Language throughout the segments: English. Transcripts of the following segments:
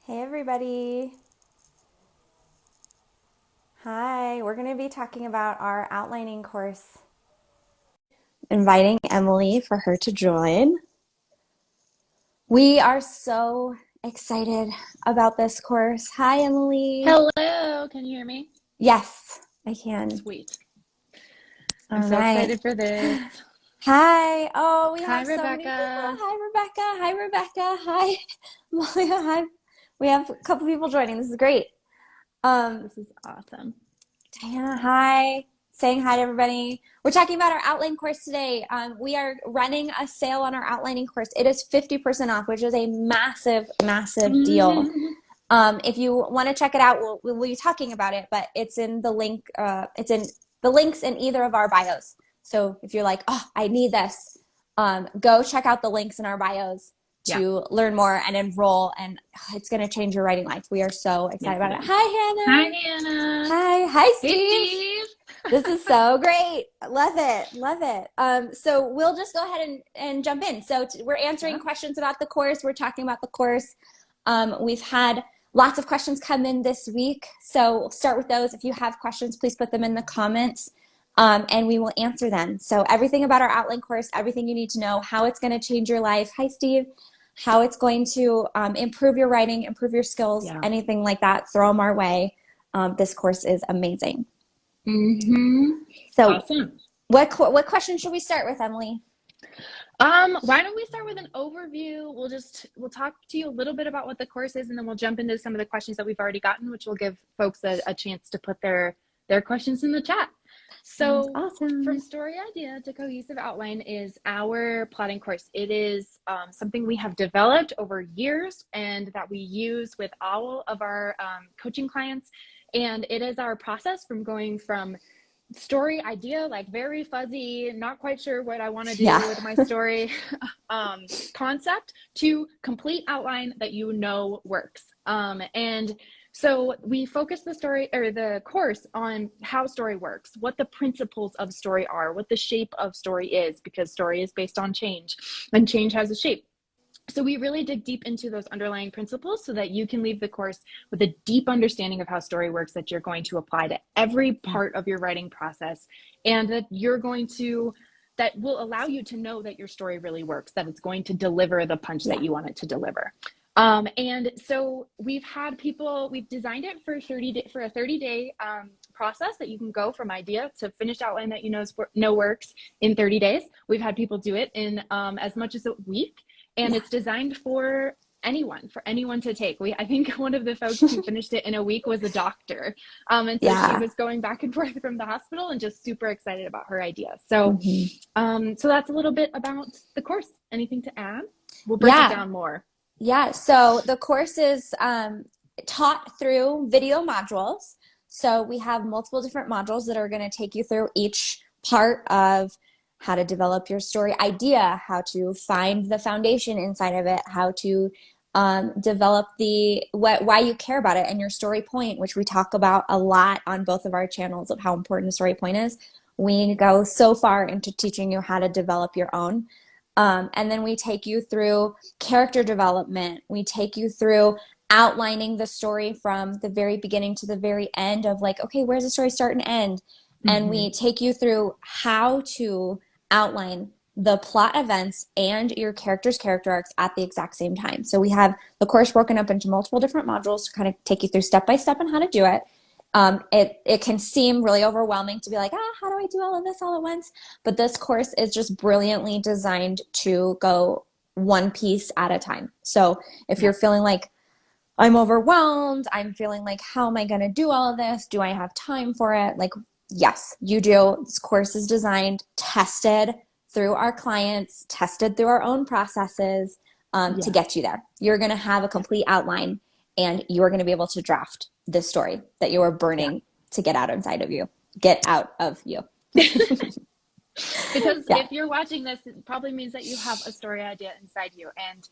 Hey everybody. Hi, we're going to be talking about our outlining course. Inviting Emily for her to join. We are so excited about this course. Hi, Emily. Hello, can you hear me? Yes, I can. Sweet. I'm All so right. excited for this. Hi. Oh, we Hi, have so many people. Rebecca. Hi, Rebecca. Hi, Rebecca. Hi, Malia. Hi. We have a couple people joining. This is great. Um, This is awesome. Diana, hi. Saying hi to everybody. We're talking about our outline course today. We are running a sale on our outlining course. It is 50% off, which is a massive, massive deal. If you want to check it out, we'll be talking about it, but it's in the link. It's in the links in either of our bios. So if you're like, oh, I need this, go check out the links in our bios Yeah. to learn more and enroll. And it's going to change your writing life. We are so excited Yes, about it it. is. Hi, Hi, Hannah. Hannah. Hi, Hey, Steve. Steve. This is so great. Love it. Love it. So we'll just go ahead and jump in. So we're answering Yeah. questions about the course. We're talking about the course. We've had lots of questions come in this week. So we'll start with those. If you have questions, please put them in the comments and we will answer them. So everything about our outline course, everything you need to know, how it's going to change your life. Hi, Steve. How it's going to improve your writing, improve your skills, Yeah. anything like that, throw them our way. This course is amazing. Mm-hmm. So Awesome. what question should we start with, Emily? Why don't we start with an overview? We'll talk to you a little bit about what the course is, and then we'll jump into some of the questions that we've already gotten, which will give folks a chance to put their questions in the chat. Sounds So, from awesome. story idea to cohesive outline is our plotting course. It is something we have developed over years and that we use with all of our coaching clients. And it is our process from going from story idea, like very fuzzy, not quite sure what I want to Yeah. do with my story concept, to complete outline that you know works. And so we focus the story or the course on how story works, what the principles of story are, what the shape of story is, because story is based on change and change has a shape. So we really dig deep into those underlying principles so that you can leave the course with a deep understanding of how story works that you're going to apply to every part of your writing process, and that that will allow you to know that your story really works, that it's going to deliver the punch that Yeah. you want it to deliver. And so we've designed it for for a 30-day process that you can go from idea to finished outline that you know works in 30 days. We've had people do it in as much as a week, and Yeah. it's designed for anyone to take. I think one of the folks who finished it in a week was a doctor, and so she Yeah. was going back and forth from the hospital and just super excited about her idea. So Hmm. so that's a little bit about the course. Anything to add? We'll break it Yeah. down more. Yeah. So the course is taught through video modules. So we have multiple different modules that are going to take you through each part of how to develop your story idea, how to find the foundation inside of it, how to develop why you care about it and your story point, which we talk about a lot on both of our channels of how important a story point is. We go so far into teaching you how to develop your own. And then we take you through character development. We take you through outlining the story from the very beginning to the very end of like, okay, where's the story start and end? And Mm-hmm. we take you through how to outline the plot events and your character's character arcs at the exact same time. So we have the course broken up into multiple different modules to kind of take you through step by step on how to do it. It can seem really overwhelming to be like, how do I do all of this all at once? But this course is just brilliantly designed to go one piece at a time. So if Yeah. you're feeling like I'm overwhelmed, I'm feeling like, how am I going to do all of this? Do I have time for it? Like, yes, you do. This course is designed, tested through our clients, tested through our own processes to Yeah. get you there. You're going to have a Yeah. complete outline and you're going to be able to draft this story that you are Yeah. burning to get out inside of you, get out of you. Because Yeah. if you're watching this, it probably means that you have a story idea inside you. And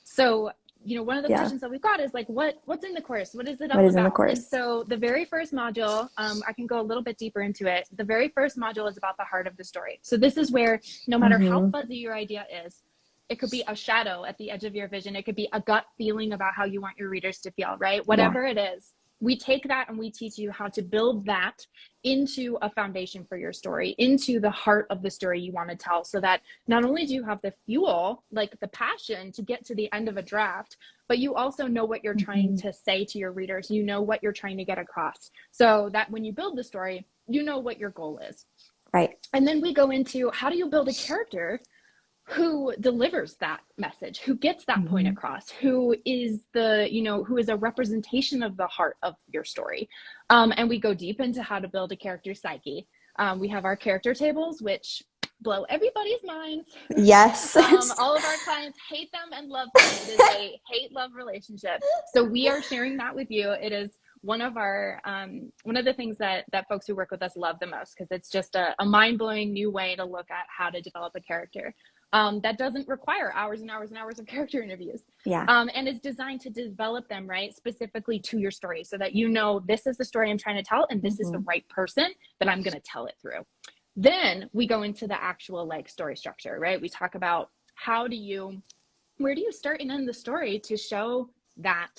so, one of the Yeah. questions that we've got is like, what's in the course? What is it What all is in the about? And course? so the very first module, I can go a little bit deeper into it. The very first module is about the heart of the story. So this is where no matter how Mm-hmm. fuzzy your idea is, It could be a shadow at the edge of your vision. It could be a gut feeling about how you want your readers to feel, right? Yeah. Whatever it is, we take that and we teach you how to build that into a foundation for your story, into the heart of the story you want to tell, so that not only do you have the fuel, like the passion to get to the end of a draft, but you also know what you're trying to say to your readers. You know what you're trying to get across, so that when you build the story, you know what your goal is. Right. And then we go into, how do you build a character who delivers that message, who gets that point across, who is who is a representation of the heart of your story. And we go deep into how to build a character psyche. We have our character tables, which blow everybody's minds. Yes. All of our clients hate them and love them. It is a hate-love relationship. So we are sharing that with you. It is one of the things that folks who work with us love the most, because it's just a mind-blowing new way to look at how to develop a character. That doesn't require hours and hours and hours of character interviews. Yeah. And it's designed to develop them, right, specifically to your story, so that you know this is the story I'm trying to tell, and this is the right person that I'm going to tell it through. Then we go into the actual like story structure, right? We talk about where do you start and end the story to show that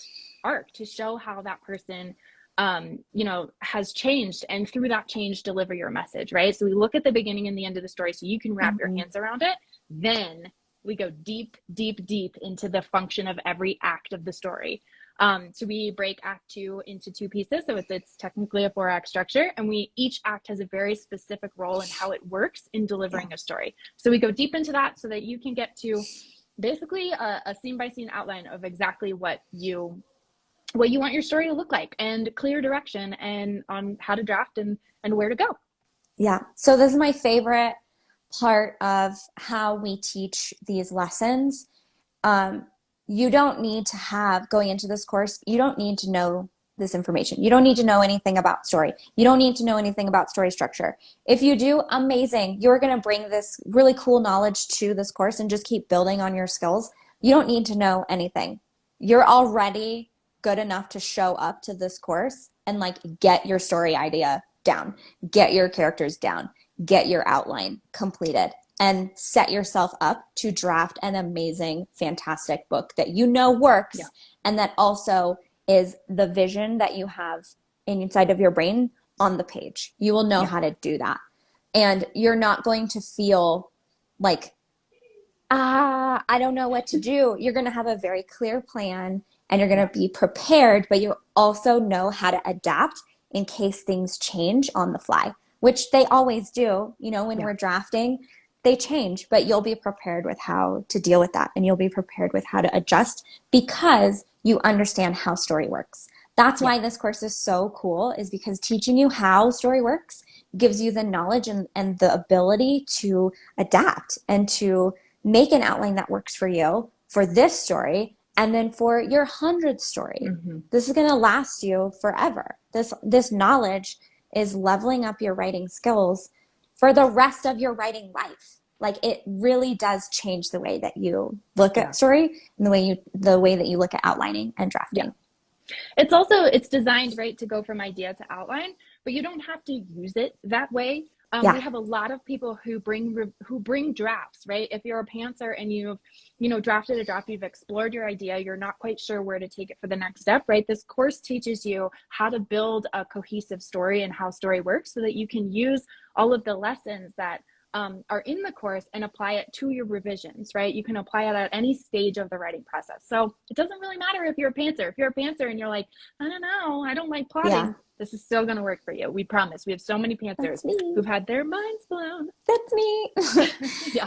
arc, to show how that person has changed, and through that change deliver your message, right? So we look at the beginning and the end of the story so you can wrap your hands around it. Then we go deep, deep, deep into the function of every act of the story. So we break Act 2 into 2 pieces. So it's technically a 4-act structure, and each act has a very specific role in how it works in delivering a story. So we go deep into that so that you can get to basically a scene-by-scene outline of exactly what you want your story to look like, and clear direction and on how to draft and where to go. Yeah. So this is my favorite part of how we teach these lessons. You don't need to have, going into this course, you don't need to know this information. You don't need to know anything about story. You don't need to know anything about story structure. If you do, amazing. You're going to bring this really cool knowledge to this course and just keep building on your skills. You don't need to know anything. You're already good enough to show up to this course and like get your story idea down, get your characters down, get your outline completed, and set yourself up to draft an amazing, fantastic book that you know works, and that also is the vision that you have inside of your brain on the page. You will know how to do that. And you're not going to feel like, I don't know what to do. You're going to have a very clear plan, and you're going to be prepared, but you also know how to adapt in case things change on the fly, which they always do. When we're drafting, they change, but you'll be prepared with how to deal with that, and you'll be prepared with how to adjust because you understand how story works. That's why this course is so cool, is because teaching you how story works gives you the knowledge and the ability to adapt and to make an outline that works for you for this story, and then for your 100th story. This is going to last you forever. This knowledge is leveling up your writing skills for the rest of your writing life. Like, it really does change the way that you look at story and the way that you look at outlining and drafting. It's designed, right, to go from idea to outline, but you don't have to use it that way. We have a lot of people who bring drafts, right? If you're a pantser and you've drafted a draft, you've explored your idea, you're not quite sure where to take it for the next step, right? This course teaches you how to build a cohesive story and how story works, so that you can use all of the lessons that are in the course and apply it to your revisions, right? You can apply it at any stage of the writing process. So it doesn't really matter if you're a pantser. If you're a pantser and you're like, I don't know, I don't like plotting, this is still going to work for you. We promise. We have so many pantsers who've had their minds blown. That's me.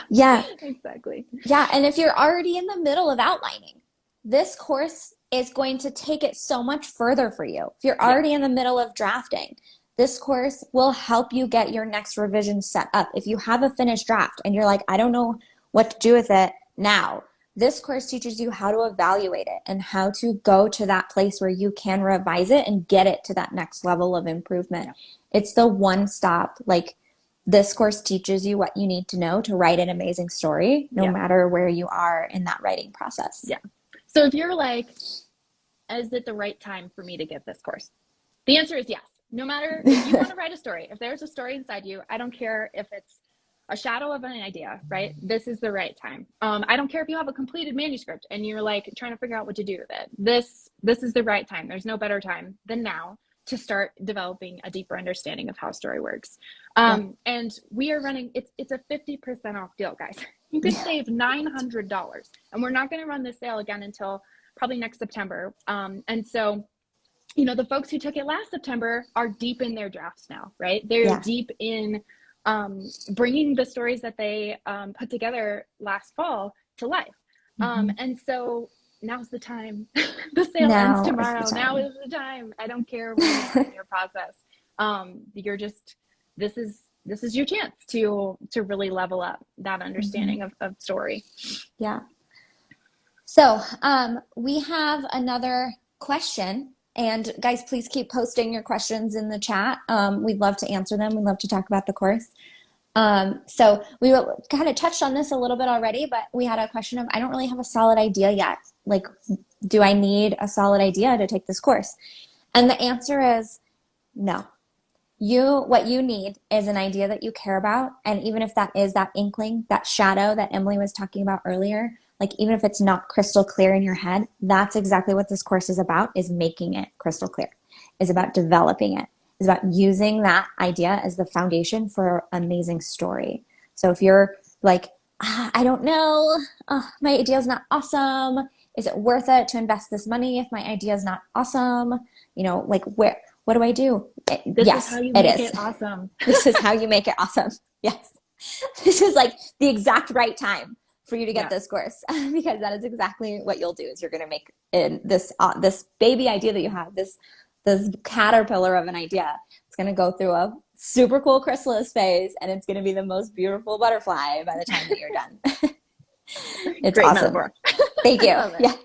Yeah, exactly. Yeah, and if you're already in the middle of outlining, this course is going to take it so much further for you. If you're already in the middle of drafting, this course will help you get your next revision set up. If you have a finished draft and you're like, I don't know what to do with it now, this course teaches you how to evaluate it and how to go to that place where you can revise it and get it to that next level of improvement. It's the one stop. Like, this course teaches you what you need to know to write an amazing story, no matter where you are in that writing process. So if you're like, is it the right time for me to get this course? The answer is yes. No matter if you want to write a story, if there's a story inside you, I don't care if it's a shadow of an idea, right? This is the right time. I don't care if you have a completed manuscript and you're like trying to figure out what to do with it. This is the right time. There's no better time than now to start developing a deeper understanding of how story works. And we are running, it's a 50% off deal, guys. You could save $900, and we're not going to run this sale again until probably next September. And so, you know, the folks who took it last September are deep in their drafts now, right? They're deep in bringing the stories that they put together last fall to life. And so now's the time. The sale ends tomorrow. Now is the time. I don't care where you are in your process. You're just, this is your chance to really level up that understanding of story. Yeah. So we have another question, and guys, please keep posting your questions in the chat. We'd love to answer them. We'd love to talk about the course. So we kind of touched on this a little bit already, but we had a question of, I don't really have a solid idea yet. Like, do I need a solid idea to take this course? And the answer is no. What you need is an idea that you care about. And even if that is that inkling, that shadow that Emily was talking about earlier, like even if it's not crystal clear in your head, that's exactly what this course is about, is making it crystal clear, is about developing it, is about using that idea as the foundation for an amazing story. So if you're like, I don't know, my idea is not awesome. Is it worth it to invest this money if my idea is not awesome? You know, like what do I do? This is how you make it awesome. This is how you make it awesome. Yes. This is like the exact right time for you to get this course, because that is exactly what you'll do. Is you're going to make this baby idea that you have, this caterpillar of an idea. It's going to go through a super cool chrysalis phase, and it's going to be the most beautiful butterfly by the time that you're done. It's great awesome. Metaphor. Thank you. Yes.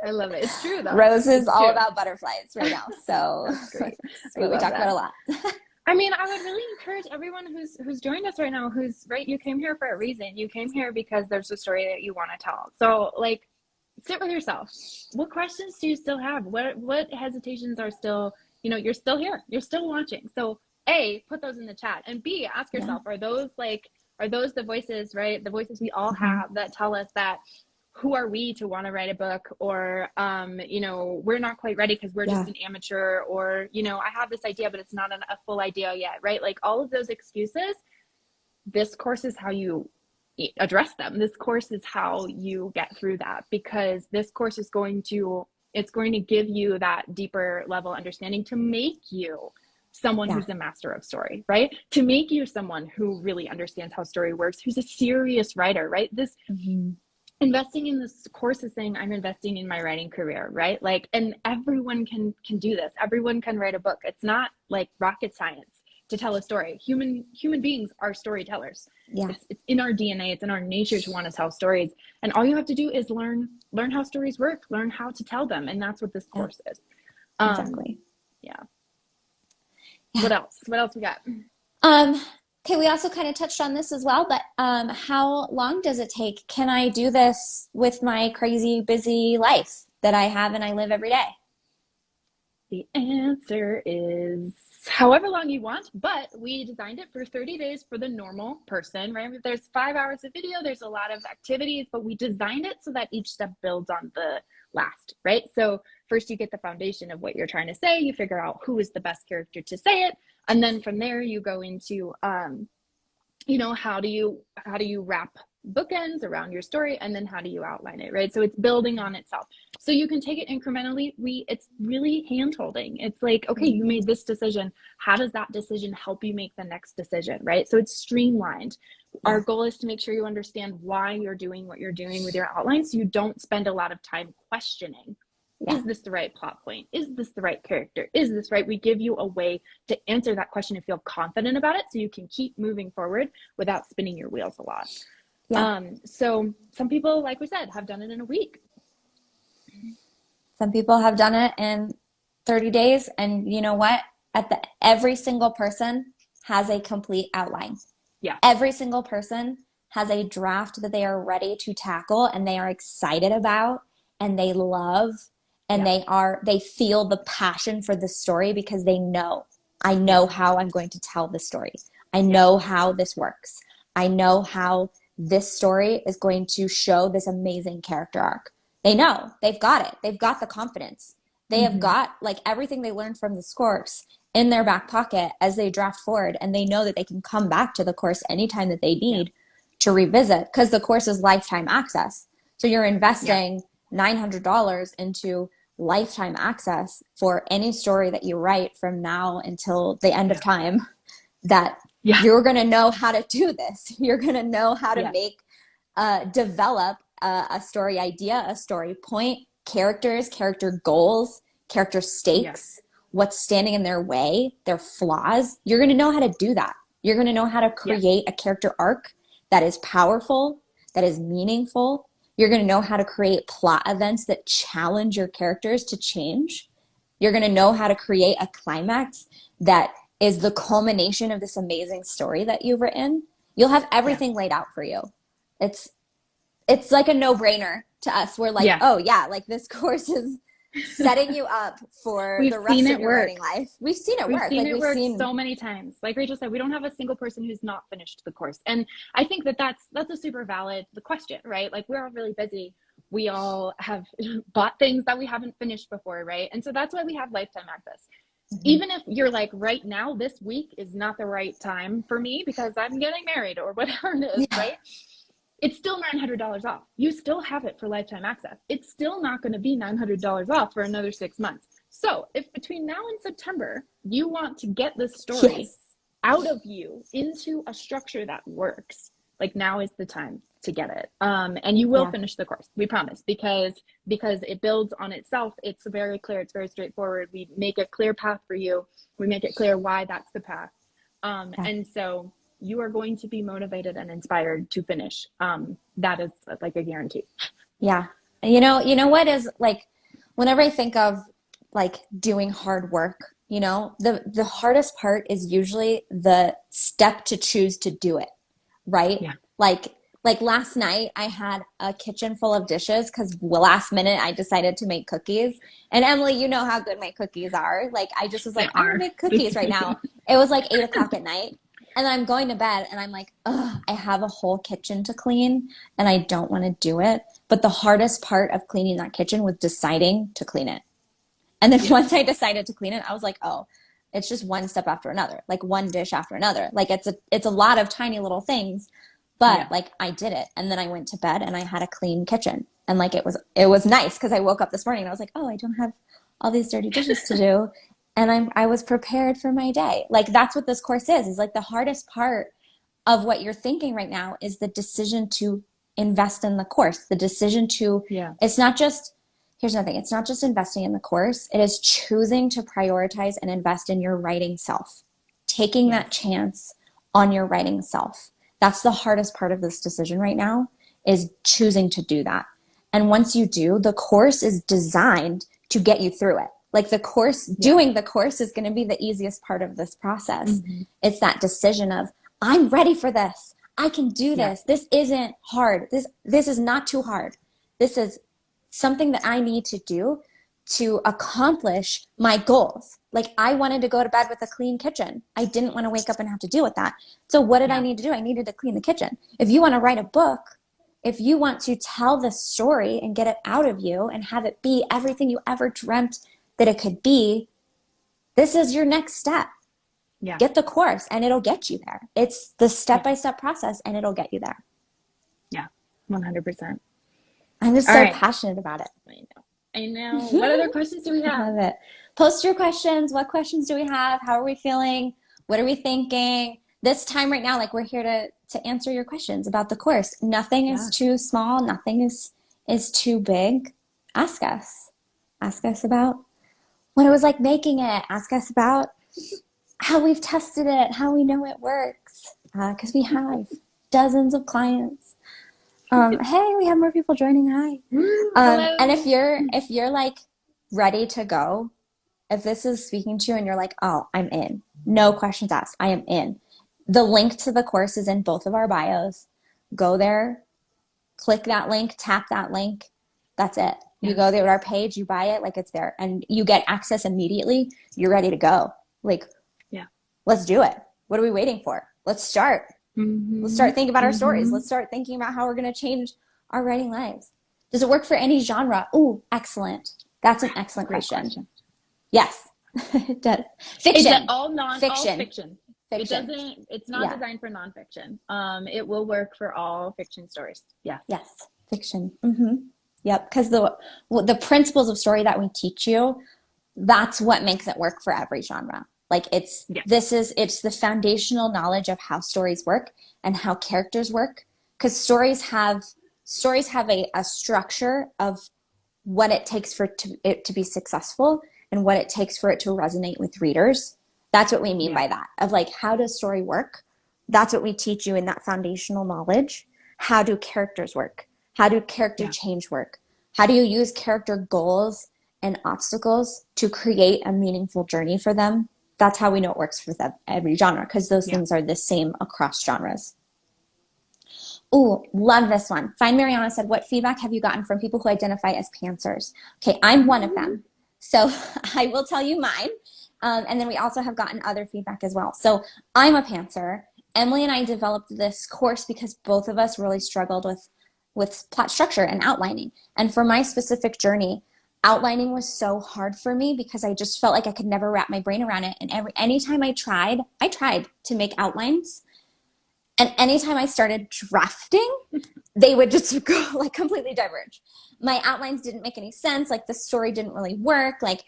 I love it. It's true though. Rose is all about butterflies right now. So great. we talk about a lot. I mean, I would really encourage everyone who's joined us right now, who's right, you came here for a reason. You came here because there's a story that you want to tell. So like, sit with yourself. What questions do you still have? What hesitations are still, you know, you're still here, you're still watching. So A, put those in the chat, and B, ask yourself, are those the voices, right? The voices we all have that tell us that, who are we to want to write a book, or, you know, we're not quite ready because we're just an amateur, or, you know, I have this idea, but it's not a full idea yet, right? Like all of those excuses, this course is how you address them. This course is how you get through that, because this course is going to give you that deeper level understanding to make you someone who's a master of story, right? To make you someone who really understands how story works, who's a serious writer, right? This investing in this course is saying, I'm investing in my writing career, right? Like, and everyone can do this. Everyone can write a book. It's not like rocket science to tell a story. Human beings are storytellers. Yeah. It's in our DNA. It's in our nature to want to tell stories. And all you have to do is learn how stories work, learn how to tell them. And that's what this course is. Exactly. Yeah. What else? What else we got? Okay, we also kind of touched on this as well, but how long does it take? Can I do this with my crazy busy life that I have and I live every day? The answer is however long you want, but we designed it for 30 days for the normal person, right? There's 5 hours of video, there's a lot of activities, but we designed it so that each step builds on the last, right? So first you get the foundation of what you're trying to say, you figure out who is the best character to say it, and then from there you go into, you know, how do you wrap bookends around your story, and then how do you outline it, right? So it's building on itself. So you can take it incrementally. It's really hand holding. It's like, okay, you made this decision. How does that decision help you make the next decision, right? So it's streamlined. Our goal is to make sure you understand why you're doing what you're doing with your outline, so you don't spend a lot of time questioning. Is this the right plot point? Is this the right character? Is this right? We give you a way to answer that question and feel confident about it, so you can keep moving forward without spinning your wheels a lot. So some people, like we said, have done it in a week. Some people have done it in 30 days. And you know what? Every single person has a complete outline. Yeah. Every single person has a draft that they are ready to tackle and they are excited about and they love, and they feel the passion for the story because I know how I'm going to tell the story. I know how this works. I know how this story is going to show this amazing character arc. They know, they've got it. They've got the confidence. They have Mm-hmm. got like everything they learned from this course in their back pocket as they draft forward. And they know that they can come back to the course anytime that they Yeah. need to revisit because the course is lifetime access. So you're Yeah. investing $900 into lifetime access for any story that you write from now until the end of Yeah. time, that Yeah. you're going to know how to do this. You're going to know how to Yeah. make, develop a story idea, a story point, characters, character goals, character Yeah. stakes, what's standing in their way, their flaws. You're going to know how to do that. You're going to know how to Yeah. create a character arc that is powerful, that is meaningful. You're going to know how to create plot events that challenge your characters to change. You're going to know how to create a climax that is the culmination of this amazing story that you've written. You'll have Yeah. everything laid out for you. It's it's like a no-brainer to us. We're like, Yeah. oh yeah, like this course is setting you up for We've the seen rest of it your work. writing life. We've seen it We've work. seen Like it we've work seen, so many times. Like Rachel said, we don't have a single person who's not finished the course. And I think that that's a super valid question, right? Like we're all really busy. We all have bought things that we haven't finished before, right? And so that's why we have lifetime access. Mhm. Even if you're like right now, this week is not the right time for me because I'm getting married or whatever it is, Yeah, right? It's still $900 off. You still have it for lifetime access. It's still not going to be $900 off for another 6 months. So if between now and September, you want to get this story yes, out of you into a structure that works, like now is the time to get it. And you will yeah, finish the course, we promise, because it builds on itself. It's very clear. It's very straightforward. We make a clear path for you. We make it clear why that's the path. yeah, And so you are going to be motivated and inspired to finish. That is like a guarantee. yeah. You know what is like, whenever I think of like doing hard work, the hardest part is usually the step to choose to do it, right? Yeah. Like like last night I had a kitchen full of dishes because last minute I decided to make cookies. And Emily, you know how good my cookies are. Like I just was They like, I'm gonna are. make cookies right now. It was like 8 o'clock at night. And then I'm going to bed and I'm like, ugh, I have a whole kitchen to clean and I don't want to do it. But the hardest part of cleaning that kitchen was deciding to clean it. And then Yeah. once I decided to clean it, I was like, oh, it's just one step after another, like one dish after another. Like it's a lot of tiny little things, but Yeah. like I did it. And then I went to bed and I had a clean kitchen. And like it was nice because I woke up this morning and I was like, oh, I don't have all these dirty dishes to do. And I was prepared for my day. Like that's what this course is like the hardest part of what you're thinking right now is the decision to invest in the course, the decision to, Yeah. it's not just, here's another thing, it's not just investing in the course, it is choosing to prioritize and invest in your writing self, taking Yes. that chance on your writing self. That's the hardest part of this decision right now is choosing to do that. And once you do, the course is designed to get you through it. Like the course, Yeah. doing the course is going to be the easiest part of this process. Mm-hmm. It's that decision of, I'm ready for this. I can do Yeah. this. This isn't hard. This is not too hard. This is something that I need to do to accomplish my goals. Like I wanted to go to bed with a clean kitchen. I didn't want to wake up and have to deal with that. So what did I Yeah. need to do? I needed to clean the kitchen. If you want to write a book, if you want to tell the story and get it out of you and have it be everything you ever dreamt that it could be, this is your next step. Yeah. Get the course and it'll get you there. It's the step-by-step process and it'll get you there. Yeah. 100%. I'm just All so right. passionate about it. I know. What other questions do we I have? love it. Post your questions. What questions do we have? How are we feeling? What are we thinking? This time right now, like we're here to answer your questions about the course. Nothing is Yeah. too small. Nothing is too big. Ask us. Ask us about what it was like making it. Ask us about how we've tested it, how we know it works, because we have dozens of clients. Hey, we have more people joining. Hi. Hello. And if you're like ready to go, if this is speaking to you and you're like, oh, I'm in, no questions asked, I am in. The link to the course is in both of our bios. Go there, click that link, tap that link. That's it. You Yeah. go there to our page, you buy it, like it's there, and you get access immediately. You're ready to go. Like, Yeah. let's do it. What are we waiting for? Let's start. Let's start thinking about our stories. Mm-hmm. Let's start thinking about how we're going to change our writing lives. Does it work for any genre? Ooh, excellent. That's an excellent Great question. question. Yes, it does. It's Fiction. all Fiction. fiction. Fiction. It's not Yeah. designed for nonfiction. It will work for all fiction stories. Yes. Yes. Fiction. Yep. Because the principles of story that we teach you, that's what makes it work for every genre. Like it's Yeah. it's the foundational knowledge of how stories work and how characters work. Because stories have a structure of what it takes for it to be successful and what it takes for it to resonate with readers. That's what we mean Yeah. by that. Of like, how does story work? That's what we teach you in that foundational knowledge. How do characters work? How do character Yeah. change work? How do you use character goals and obstacles to create a meaningful journey for them? That's how we know it works for every genre, because those Yeah. things are the same across genres. Ooh, love this one. Find Mariana said, what feedback have you gotten from people who identify as pantsers? Okay, I'm one of them. So I will tell you mine. And then we also have gotten other feedback as well. So I'm a pantser. Emily and I developed this course because both of us really struggled with plot structure and outlining. And for my specific journey, outlining was so hard for me because I just felt like I could never wrap my brain around it. And anytime I tried to make outlines. And anytime I started drafting, they would just go like completely diverge. My outlines didn't make any sense. Like the story didn't really work. Like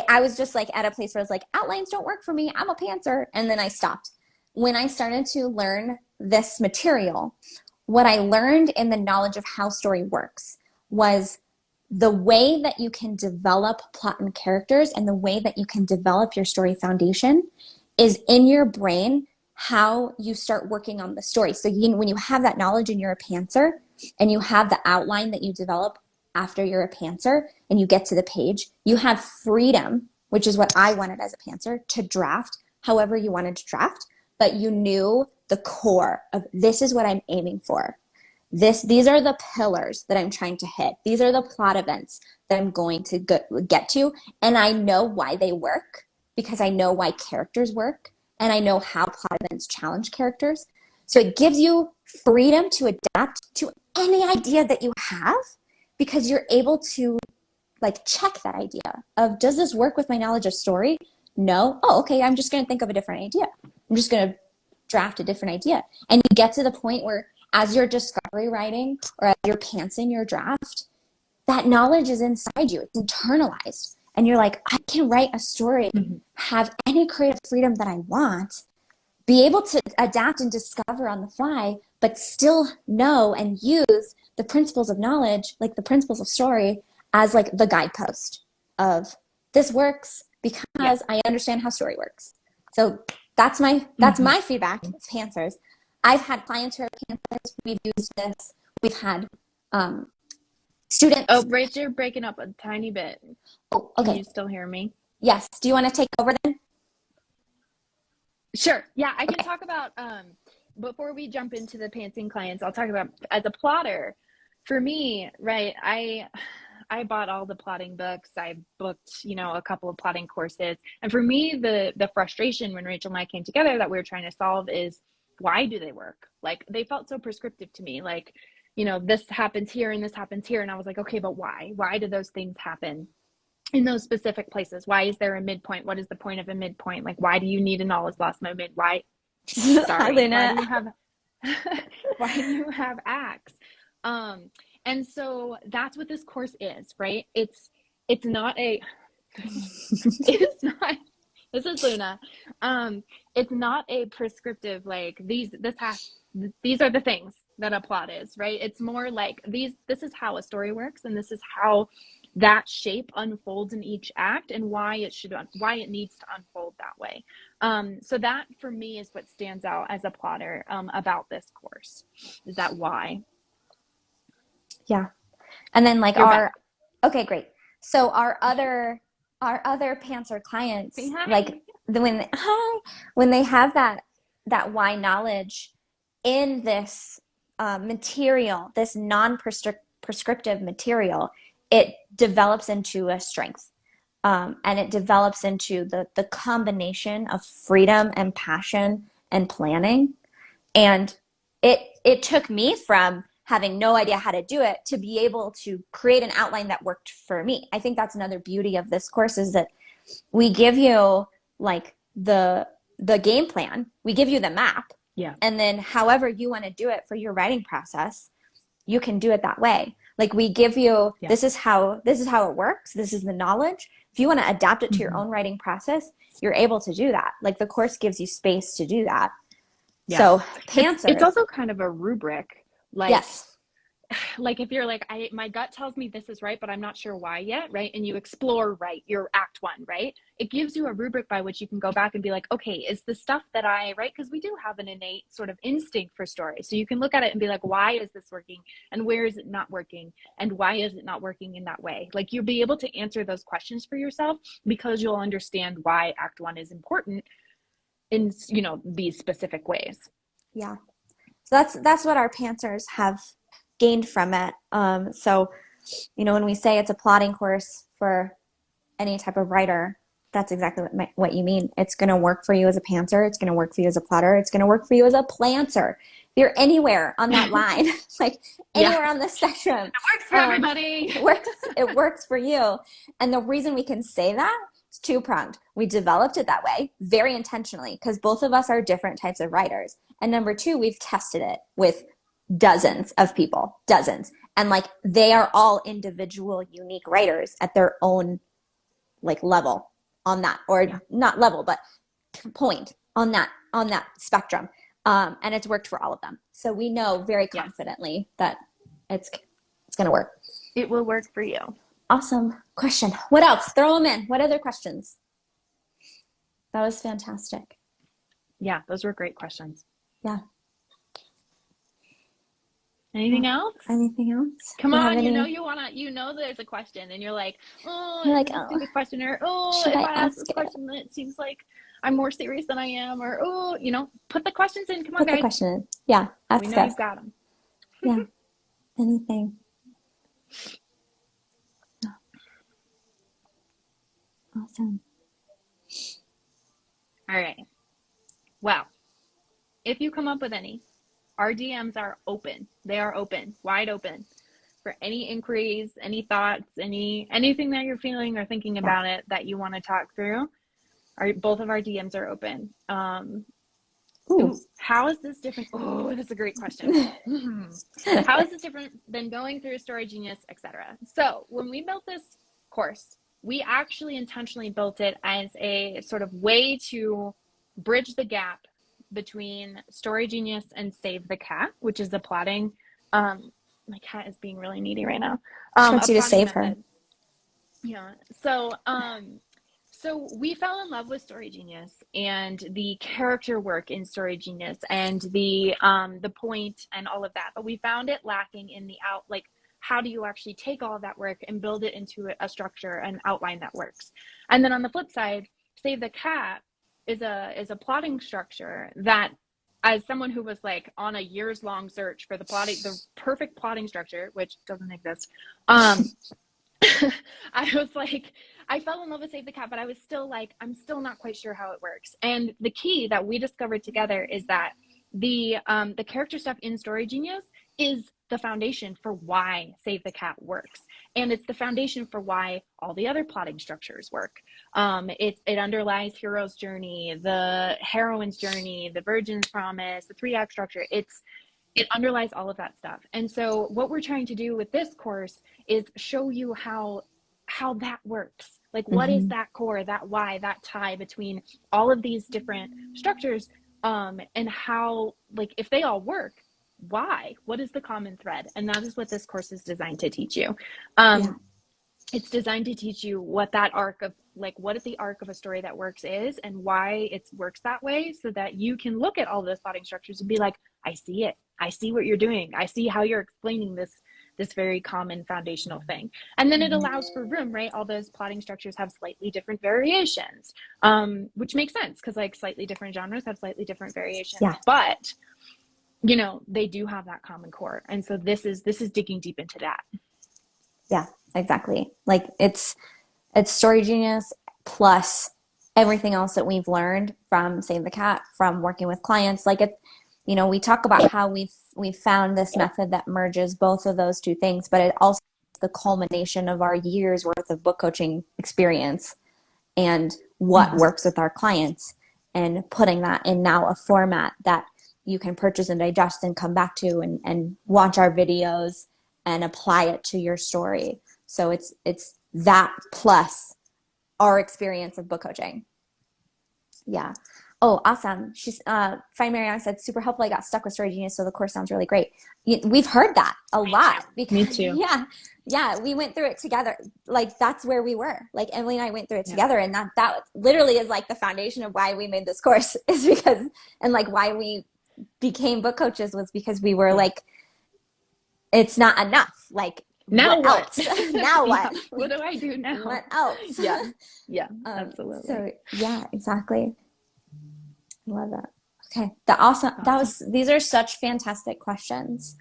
I was just like at a place where I was like, outlines don't work for me. I'm a pantser. And then I stopped. When I started to learn this material, what I learned in the knowledge of how story works was the way that you can develop plot and characters and the way that you can develop your story foundation is in your brain how you start working on the story. So when you have that knowledge and you're a pantser and you have the outline that you develop after you're a pantser and you get to the page, you have freedom, which is what I wanted as a pantser, to draft however you wanted to draft, but you knew the core of this is what I'm aiming for. These are the pillars that I'm trying to hit. These are the plot events that I'm going to get to. And I know why they work because I know why characters work and I know how plot events challenge characters. So it gives you freedom to adapt to any idea that you have because you're able to like check that idea of, does this work with my knowledge of story? No. Oh, okay. I'm just going to think of a different idea. I'm just going to draft a different idea. And you get to the point where as you're discovery writing or as you're pantsing your draft, that knowledge is inside you. It's internalized. And you're like, I can write a story, have any creative freedom that I want, be able to adapt and discover on the fly, but still know and use the principles of knowledge, like the principles of story, as like the guidepost of this works because I understand how story works. So that's my feedback as pantsers. I've had clients who are pantsers. We've used this. We've had students. Oh, Rach, you're breaking up a tiny bit. Oh, okay. Can you still hear me? Yes. Do you want to take over then? Sure. Yeah, I can talk about before we jump into the pantsing clients, I'll talk about as a plotter. For me, right, I bought all the plotting books. I booked, a couple of plotting courses. And for me, the frustration when Rachel and I came together that we were trying to solve is, why do they work? Like they felt so prescriptive to me. Like, this happens here and this happens here. And I was like, okay, but why? Why do those things happen in those specific places? Why is there a midpoint? What is the point of a midpoint? Like, why do you need an all is lost moment? Why? Sorry. Hi, Luna. Why do you have acts? And so that's what this course is, right? It's not a, it's not, this is Luna. It's not a prescriptive, like these are the things that a plot is, right? It's more like this is how a story works, and this is how that shape unfolds in each act, and why it needs to unfold that way. So that for me is what stands out as a plotter about this course, is that why. Yeah. And then like okay, great. So our other pantser clients, like when they have that why knowledge in this material, this non-prescriptive material, it develops into a strength. And it develops into the combination of freedom and passion and planning And it took me from having no idea how to do it to be able to create an outline that worked for me. I think that's another beauty of this course is that we give you like the game plan, we give you the map, Yeah. and then however you want to do it for your writing process, you can do it that way. Like we give you Yeah. this is how it works. This is the knowledge. If you want to adapt it to your own writing process, you're able to do that. Like the course gives you space to do that. Yeah. So It's pantsers, also kind of a rubric. Like, yes, like if you're like, my gut tells me this is right, but I'm not sure why yet, right? And you explore, right, your act one, right? It gives you a rubric by which you can go back and be like, okay, is the stuff that right? Because we do have an innate sort of instinct for story. So you can look at it and be like, why is this working? And where is it not working? And why is it not working in that way? Like you'll be able to answer those questions for yourself because you'll understand why act one is important in, these specific ways. yeah. So that's what our pantsers have gained from it. So, when we say it's a plotting course for any type of writer, that's exactly what you mean. It's going to work for you as a pantser. It's going to work for you as a plotter. It's going to work for you as a planter. If you're anywhere on that line, like anywhere on the spectrum, it works for everybody. It works for you. And the reason we can say that is two-pronged. We developed it that way very intentionally because both of us are different types of writers. And number two, we've tested it with dozens of people, dozens. And like they are all individual, unique writers at their own like level on that, or not level, but point on that spectrum. And it's worked for all of them. So we know very confidently that it's going to work. It will work for you. Awesome question. What else? Throw them in. What other questions? That was fantastic. Yeah, those were great questions. Yeah. Anything else? Anything else? Come on, there's a question, and you're like, a stupid question, or if I ask this question, then it seems like I'm more serious than I am, or put the questions in. Come on, guys. Put the question in. Yeah, ask we know us. You've got them. Yeah, anything. Awesome. All right. Well, if you come up with any, our DMs are open. They are open, wide open for any inquiries, any thoughts, anything that you're feeling or thinking about it that you want to talk through. Both of our DMs are open. How is this different? Oh, that's a great question. How is this different than going through Story Genius, etc.? So when we built this course, we actually intentionally built it as a sort of way to bridge the gap between Story Genius and Save the Cat, which is the plotting. My cat is being really needy right now. She wants you to save her. Yeah. So we fell in love with Story Genius and the character work in Story Genius and the point and all of that, but we found it lacking in how do you actually take all of that work and build it into a structure, an outline that works? And then on the flip side, Save the Cat is a plotting structure that, as someone who was like on a years-long search for the perfect plotting structure, which doesn't exist, I was like, I fell in love with Save the Cat, but I was still like, I'm still not quite sure how it works. And the key that we discovered together is that the character stuff in Story Genius is the foundation for why Save the Cat works. And it's the foundation for why all the other plotting structures work. It underlies hero's journey, the heroine's journey, the virgin's promise, the 3-act structure. It underlies all of that stuff. And so what we're trying to do with this course is show you how that works. Like, what is that core, that why, that tie between all of these different structures, and how, like, if they all work, why? What is the common thread? And that is what this course is designed to teach you. It's designed to teach you what that arc of, like, what the arc of a story that works is and why it works that way, so that you can look at all those plotting structures and be like, I see it. I see what you're doing. I see how you're explaining this very common foundational thing. And then it allows for room, right? All those plotting structures have slightly different variations, which makes sense because, like, slightly different genres have slightly different variations. Yeah. But they do have that common core. And so this is digging deep into that. Yeah, exactly. Like it's Story Genius plus everything else that we've learned from Save the Cat, from working with clients. Like we talk about how we've found this method that merges both of those two things, but it also is the culmination of our years worth of book coaching experience and what works with our clients, and putting that in now a format that you can purchase and digest and come back to and watch our videos and apply it to your story. So it's that plus our experience of book coaching. Yeah. Oh, awesome. She's Fine Mariana said, super helpful. I got stuck with Story Genius, so the course sounds really great. We've heard that a lot because Me too. yeah, we went through it together. Like that's where we were. Like Emily and I went through it together, and that literally is like the foundation of why we made this course is because, and like why we became book coaches was because we were like, it's not enough. Like now what what? else? Now what? What do I do now? What else? Yeah, absolutely. So yeah, exactly. Love that. Okay. These are such fantastic questions.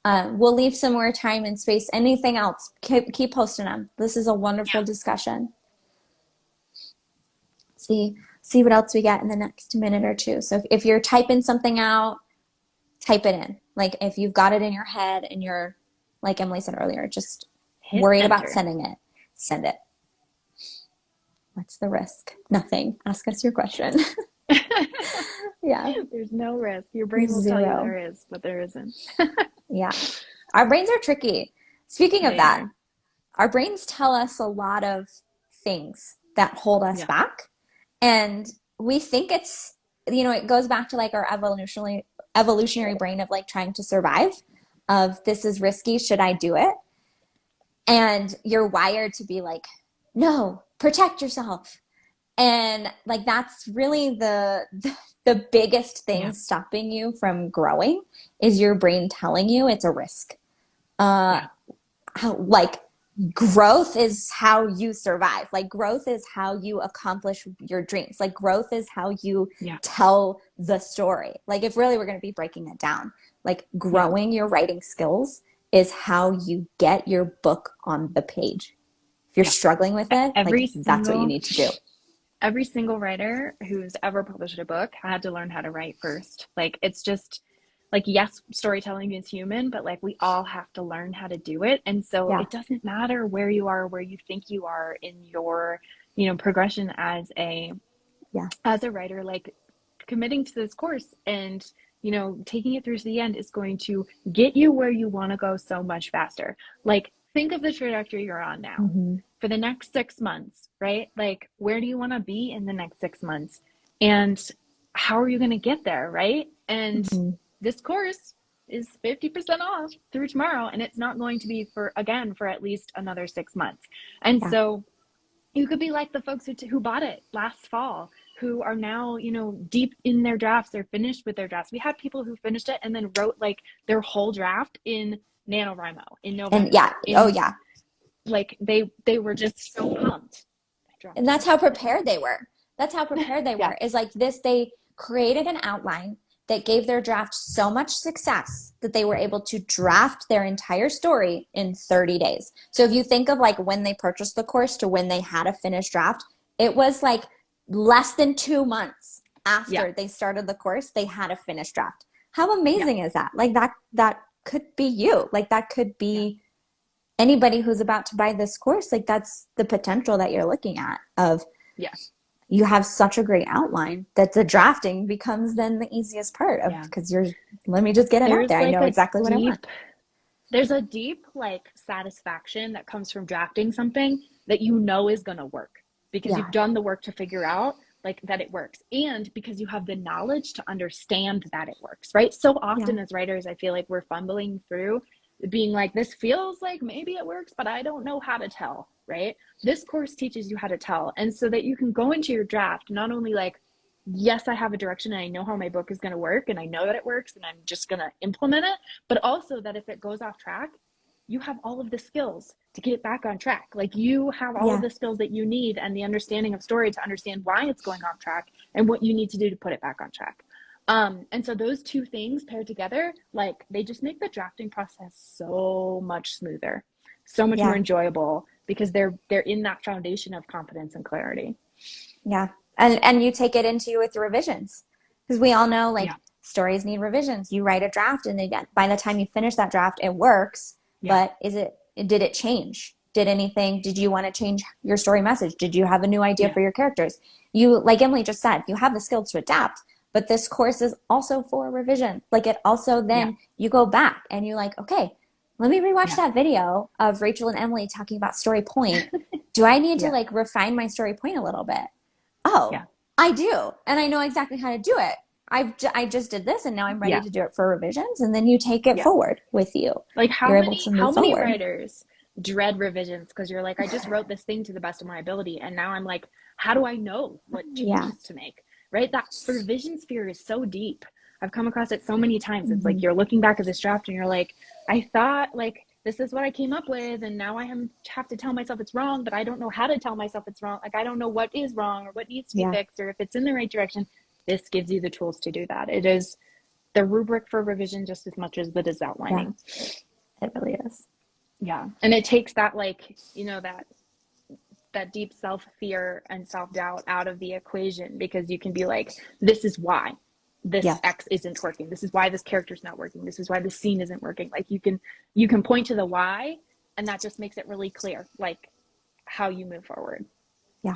We'll leave some more time and space. Anything else? Keep posting them. This is a wonderful discussion. See what else we get in the next minute or two. So if you're typing something out, type it in. Like if you've got it in your head and you're, like Emily said earlier, just worried about sending it, send it. What's the risk? Nothing. Ask us your question. Yeah. There's no risk. Your brain will tell you there is, but there isn't. Yeah. Our brains are tricky. Speaking of that, our brains tell us a lot of things that hold us back. And we think it's, it goes back to like our evolutionary brain of like trying to survive, of this is risky, should I do it? And you're wired to be like, no, protect yourself. And like that's really the biggest thing stopping you from growing is your brain telling you it's a risk. Like growth is how you survive. Like growth is how you accomplish your dreams. Like growth is how you tell the story. Like if really we're going to be breaking it down, like growing your writing skills is how you get your book on the page. If you're struggling with it, that's what you need to do. Every single writer who's ever published a book had to learn how to write first. Like, it's just like, yes, storytelling is human, but like we all have to learn how to do it. And so it doesn't matter where you are, where you think you are in your, progression as a writer, like committing to this course and, taking it through to the end is going to get you where you want to go so much faster. Like, think of the trajectory you're on now for the next 6 months, right? Like, where do you want to be in the next 6 months? And how are you going to get there, right? And this course is 50% off through tomorrow, and it's not going to be for at least another 6 months. And so you could be like the folks who bought it last fall, who are now, deep in their drafts. They're finished with their drafts. We had people who finished it and then wrote like their whole draft in NaNoWriMo in November. And like they were just so pumped. And that's how prepared they were. Is like this, they created an outline that gave their draft so much success that they were able to draft their entire story in 30 days. So if you think of like when they purchased the course to when they had a finished draft, it was like less than 2 months after they started the course, they had a finished draft. How amazing is that? Like that could be you. Like that could be anybody who's about to buy this course. Like that's the potential that you're looking at of you have such a great outline that the drafting becomes then the easiest part of because let me just get it out there. I know exactly what I want. There's a deep like satisfaction that comes from drafting something that is going to work because you've done the work to figure out like that it works, and because you have the knowledge to understand that it works, right? So often as writers, I feel like we're fumbling through being like, this feels like maybe it works, but I don't know how to tell, right? This course teaches you how to tell. And so that you can go into your draft, not only like, yes, I have a direction and I know how my book is going to work and I know that it works and I'm just going to implement it, but also that if it goes off track, you have all of the skills to get it back on track. Like you have all of the skills that you need and the understanding of story to understand why it's going off track and what you need to do to put it back on track. And so those two things paired together, like they just make the drafting process so much smoother, so much more enjoyable because they're in that foundation of confidence and clarity. Yeah. And you take it into with the revisions because we all know like stories need revisions. You write a draft, and then by the time you finish that draft, it works. Yeah. But did it change? Did you want to change your story message? Did you have a new idea Yeah. for your characters? You, like Emily just said, you have the skills to adapt, but this course is also for revision. Like it also then you go back and you're like, okay, let me rewatch that video of Rachel and Emily talking about story point. Do I need to like refine my story point a little bit? Oh, I do. And I know exactly how to do it. I just did this and now I'm ready to do it for revisions. And then you take it forward with you. Like you're able to move how many forward. writers dread revisions because you're like, I just wrote this thing to the best of my ability. And now I'm like, how do I know what changes to make? Right? That revision sphere is so deep. I've come across it so many times. It's like you're looking back at this draft and you're like, I thought like this is what I came up with, and now I have to tell myself it's wrong, but I don't know how to tell myself it's wrong. Like I don't know what is wrong or what needs to be fixed or if it's in the right direction. This gives you the tools to do that. It is the rubric for revision just as much as it is outlining. It really is. Yeah. And it takes that, like, you know, that deep self-fear and self-doubt out of the equation, because you can be like, this is why this X isn't working. This is why this character's not working. This is why this scene isn't working. Like you can point to the why, and that just makes it really clear, like how you move forward. Yeah.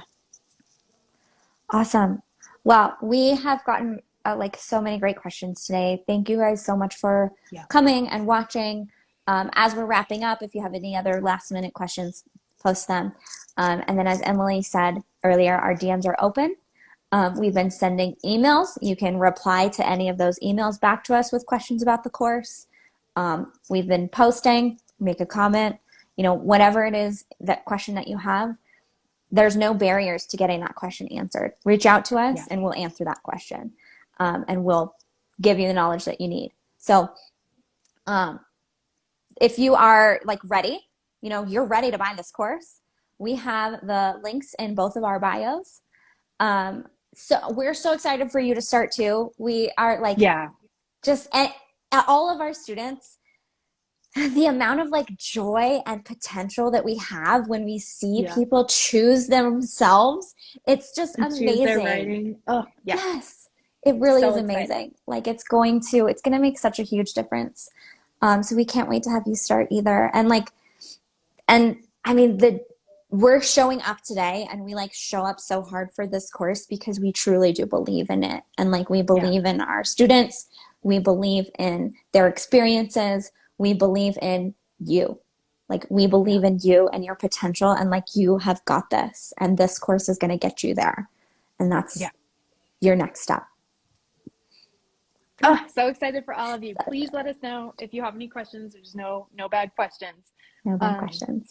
Awesome. Well, we have gotten like so many great questions today. Thank you guys so much for coming and watching. As we're wrapping up, if you have any other last minute questions, post them. And then as Emily said earlier, our DMs are open. We've been sending emails. You can reply to any of those emails back to us with questions about the course. We've been posting, make a comment, you know, whatever it is, that question that you have, there's no barriers to getting that question answered. Reach out to us and we'll answer that question. And we'll give you the knowledge that you need. So, if you are like ready, you know, you're ready to buy this course, we have the links in both of our bios. So we're so excited for you to start too. We are like, just at all of our students, the amount of like joy and potential that we have when we see people choose themselves, it's just amazing. Their writing. Oh, yes, it really is amazing. Like it's going to make such a huge difference. So we can't wait to have you start either. And I mean, we're showing up today and we like show up so hard for this course because we truly do believe in it. And like, we believe in our students. We believe in their experiences. We believe in you. Like we believe in you and your potential, and like you have got this, and this course is going to get you there. And that's your next step. Oh, so excited for all of you. Please let us know if you have any questions. There's no bad questions. No bad questions.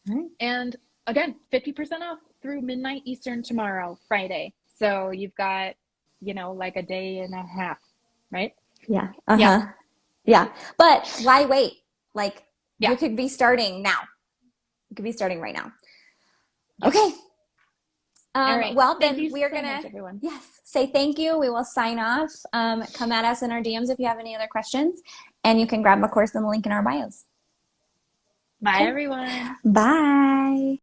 All right. And again, 50% off through midnight Eastern tomorrow, Friday. So you've got, you know, like a day and a half, right? Yeah. Yeah. But why wait? Like you could be starting now. You could be starting right now. Okay. All right. Well, then we are going to say thank you. We will sign off. Come at us in our DMs if you have any other questions, and you can grab a course in the link in our bios. Bye, everyone. Bye.